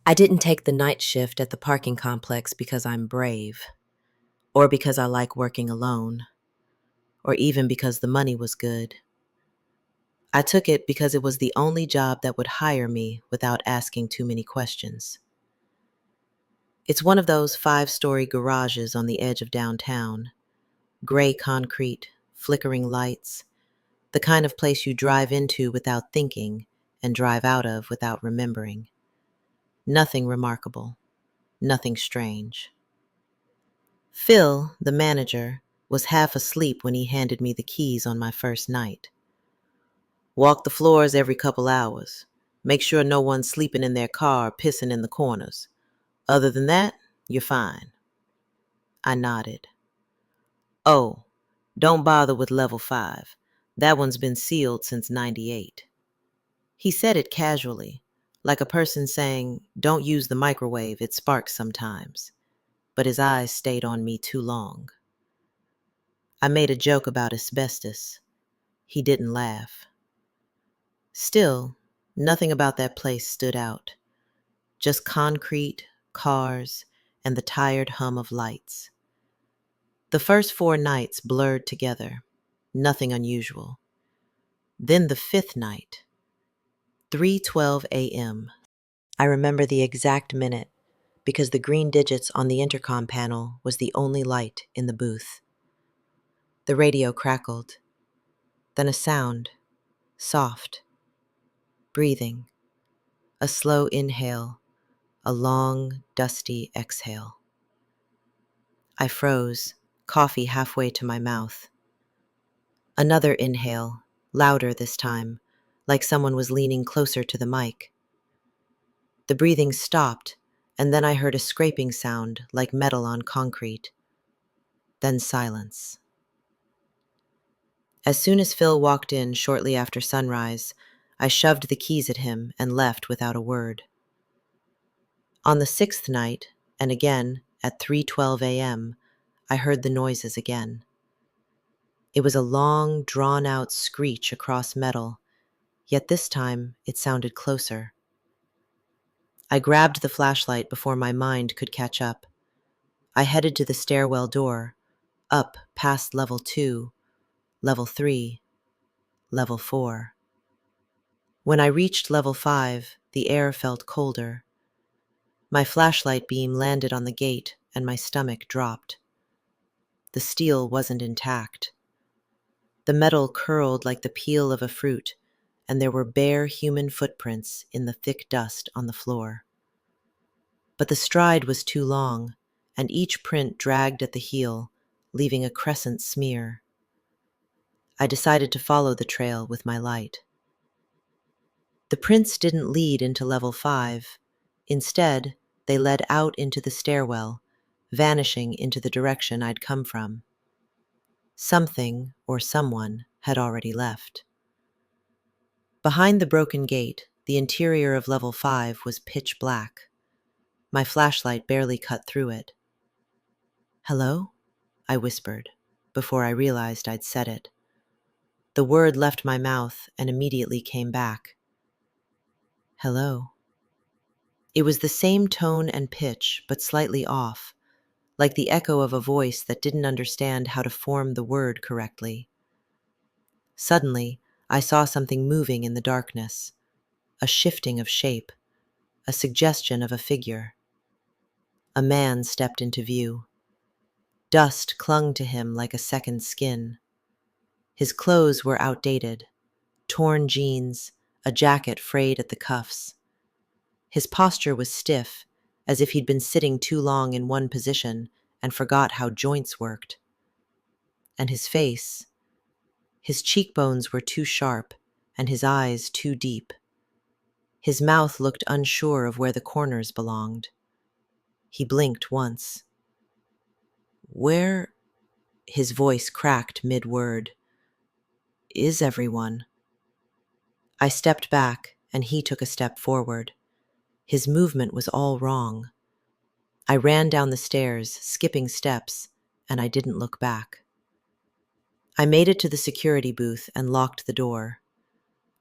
I didn't take the night shift at the parking complex because I'm brave, or because I like working alone, or even because the money was good. I took it because it was the only job that would hire me without asking too many questions. It's one of those 5-story garages on the edge of downtown, gray concrete, flickering lights, the kind of place you drive into without thinking and drive out of without remembering. Nothing remarkable, nothing strange. Phil, the manager, was half asleep when he handed me the keys on my first night. Walk the floors every couple hours. Make sure no one's sleeping in their car or pissing in the corners. Other than that, you're fine. I nodded. Oh, don't bother with level 5. That one's been sealed since '98. He said it casually, like a person saying, don't use the microwave, it sparks sometimes. But his eyes stayed on me too long. I made a joke about asbestos. He didn't laugh. Still, nothing about that place stood out. Just concrete, cars, and the tired hum of lights. The first 4 nights blurred together, nothing unusual. Then the 5th night, 3:12 a.m. I remember the exact minute because the green digits on the intercom panel was the only light in the booth. The radio crackled. Then a sound, soft, breathing, a slow inhale, a long, dusty exhale. I froze, coffee halfway to my mouth. Another inhale, louder this time, like someone was leaning closer to the mic. The breathing stopped, and then I heard a scraping sound like metal on concrete. Then silence. As soon as Phil walked in shortly after sunrise, I shoved the keys at him and left without a word. On the 6th night, and again at 3:12 a.m., I heard the noises again. It was a long, drawn-out screech across metal, yet this time it sounded closer. I grabbed the flashlight before my mind could catch up. I headed to the stairwell door, up past level 2, level 3, level 4. When I reached level 5, the air felt colder. My flashlight beam landed on the gate and my stomach dropped. The steel wasn't intact. The metal curled like the peel of a fruit, and there were bare human footprints in the thick dust on the floor. But the stride was too long, and each print dragged at the heel, leaving a crescent smear. I decided to follow the trail with my light. The prints didn't lead into level 5. Instead, they led out into the stairwell, vanishing into the direction I'd come from. Something or someone had already left. Behind the broken gate, the interior of level 5 was pitch black. My flashlight barely cut through it. "Hello?" I whispered, before I realized I'd said it. The word left my mouth and immediately came back. "Hello." It was the same tone and pitch, but slightly off, like the echo of a voice that didn't understand how to form the word correctly. Suddenly, I saw something moving in the darkness, a shifting of shape, a suggestion of a figure. A man stepped into view. Dust clung to him like a second skin. His clothes were outdated, torn jeans, a jacket frayed at the cuffs. His posture was stiff, as if he'd been sitting too long in one position and forgot how joints worked. And his face, his cheekbones were too sharp and his eyes too deep. His mouth looked unsure of where the corners belonged. He blinked once. "Where," his voice cracked mid-word, "is everyone?" I stepped back, and he took a step forward. His movement was all wrong. I ran down the stairs, skipping steps, and I didn't look back. I made it to the security booth and locked the door.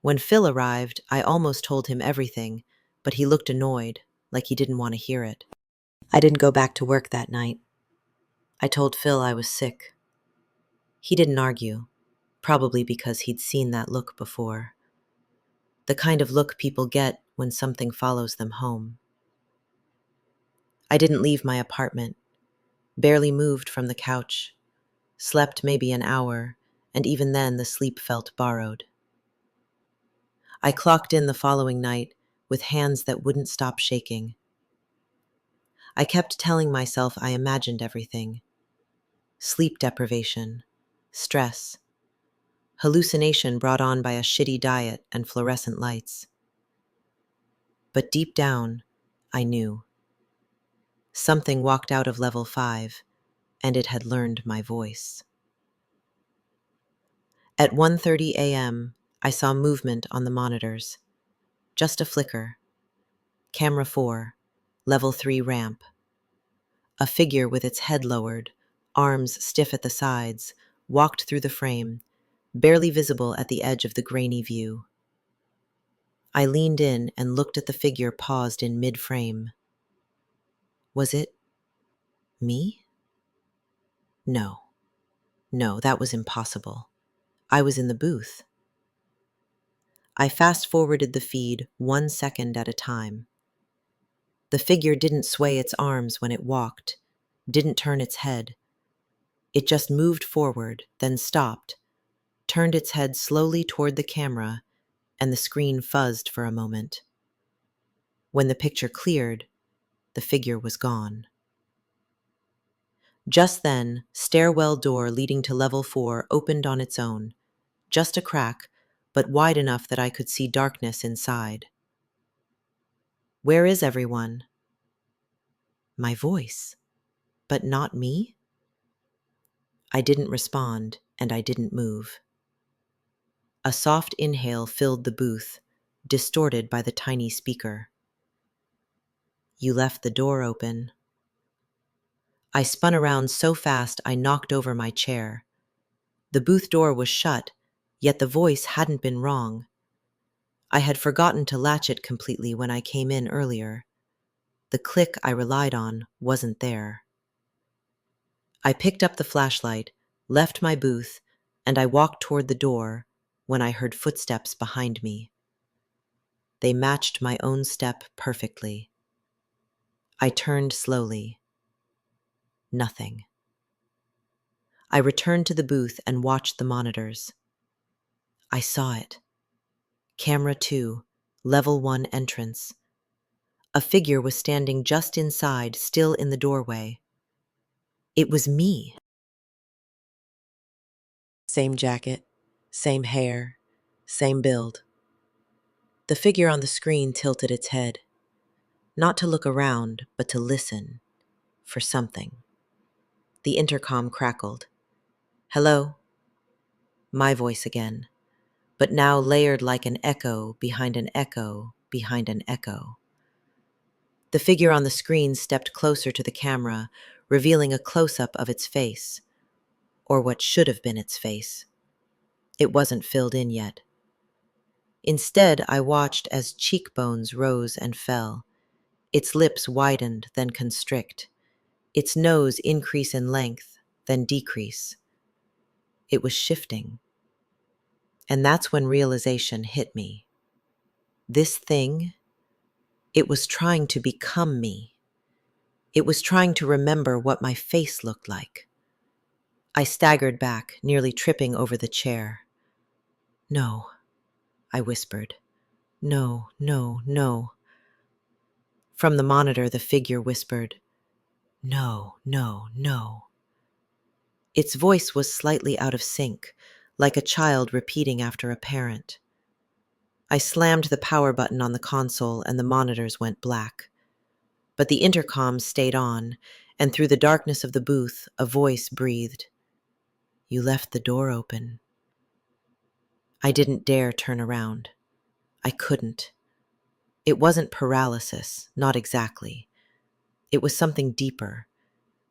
When Phil arrived, I almost told him everything, but he looked annoyed, like he didn't want to hear it. I didn't go back to work that night. I told Phil I was sick. He didn't argue, probably because he'd seen that look before. The kind of look people get when something follows them home. I didn't leave my apartment, barely moved from the couch, slept maybe an hour, and even then the sleep felt borrowed. I clocked in the following night with hands that wouldn't stop shaking. I kept telling myself I imagined everything. Sleep deprivation, stress, hallucination brought on by a shitty diet and fluorescent lights. But deep down, I knew. Something walked out of level 5, and it had learned my voice. At 1:30 a.m., I saw movement on the monitors. Just a flicker. Camera 4, level 3 ramp. A figure with its head lowered, arms stiff at the sides, walked through the frame, barely visible at the edge of the grainy view. I leaned in and looked at the figure paused in mid-frame. Was it me? No. No, that was impossible. I was in the booth. I fast-forwarded the feed 1 second at a time. The figure didn't sway its arms when it walked, didn't turn its head. It just moved forward, then stopped, turned its head slowly toward the camera, and the screen fuzzed for a moment. When the picture cleared, the figure was gone. Just then, stairwell door leading to level 4 opened on its own, just a crack, but wide enough that I could see darkness inside. Where is everyone? My voice, but not me? I didn't respond, and I didn't move. A soft inhale filled the booth, distorted by the tiny speaker. You left the door open. I spun around so fast I knocked over my chair. The booth door was shut, yet the voice hadn't been wrong. I had forgotten to latch it completely when I came in earlier. The click I relied on wasn't there. I picked up the flashlight, left my booth, and I walked toward the door when I heard footsteps behind me. They matched my own step perfectly. I turned slowly. Nothing. I returned to the booth and watched the monitors. I saw it. Camera 2, level 1 entrance. A figure was standing just inside, still in the doorway. It was me. Same jacket, same hair, same build. The figure on the screen tilted its head, not to look around, but to listen for something. The intercom crackled. Hello? My voice again, but now layered like an echo behind an echo behind an echo. The figure on the screen stepped closer to the camera, revealing a close-up of its face, or what should have been its face. It wasn't filled in yet. Instead, I watched as cheekbones rose and fell. Its lips widened, then constrict. Its nose increase in length, then decrease. It was shifting. And that's when realization hit me. This thing, it was trying to become me. It was trying to remember what my face looked like. I staggered back, nearly tripping over the chair. No, I whispered. No, no, no. From the monitor, the figure whispered, no, no, no. Its voice was slightly out of sync, like a child repeating after a parent. I slammed the power button on the console and the monitors went black. But the intercom stayed on, and through the darkness of the booth, a voice breathed. You left the door open. I didn't dare turn around. I couldn't. It wasn't paralysis, not exactly. It was something deeper,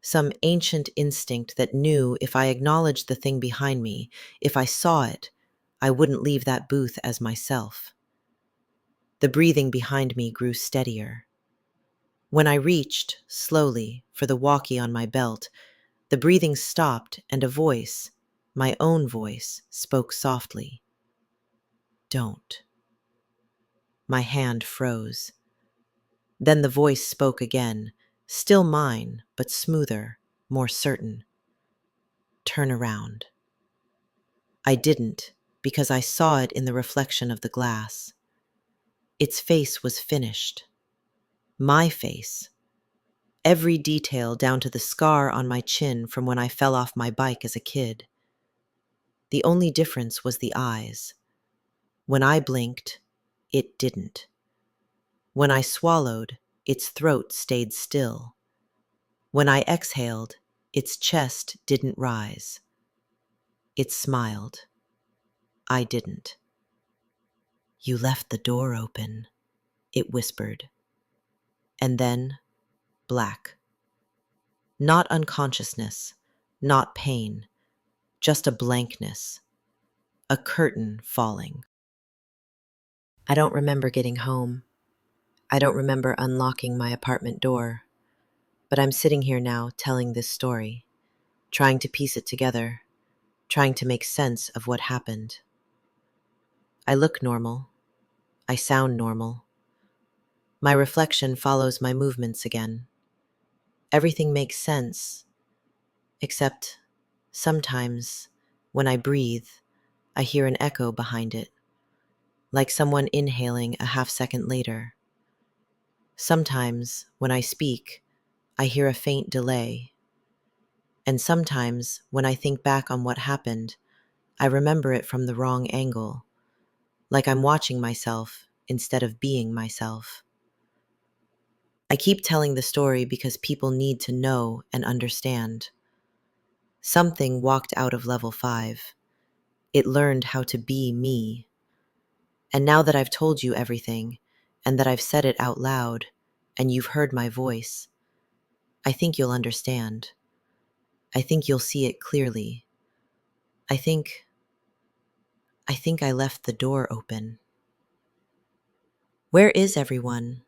some ancient instinct that knew if I acknowledged the thing behind me, if I saw it, I wouldn't leave that booth as myself. The breathing behind me grew steadier. When I reached, slowly, for the walkie on my belt, the breathing stopped and a voice, my own voice, spoke softly. Don't. My hand froze. Then the voice spoke again, still mine, but smoother, more certain. Turn around. I didn't, because I saw it in the reflection of the glass. Its face was finished. My face. Every detail down to the scar on my chin from when I fell off my bike as a kid. The only difference was the eyes. When I blinked, it didn't. When I swallowed, its throat stayed still. When I exhaled, its chest didn't rise. It smiled. I didn't. You left the door open, it whispered. And then, black. Not unconsciousness, not pain, just a blankness, a curtain falling. I don't remember getting home. I don't remember unlocking my apartment door. But I'm sitting here now telling this story, trying to piece it together, trying to make sense of what happened. I look normal. I sound normal. My reflection follows my movements again. Everything makes sense, except sometimes, when I breathe, I hear an echo behind it, like someone inhaling a half-second later. Sometimes, when I speak, I hear a faint delay. And sometimes, when I think back on what happened, I remember it from the wrong angle, like I'm watching myself instead of being myself. I keep telling the story because people need to know and understand. Something walked out of level 5. It learned how to be me. And now that I've told you everything, and that I've said it out loud, and you've heard my voice, I think you'll understand. I think you'll see it clearly. I think I left the door open. Where is everyone?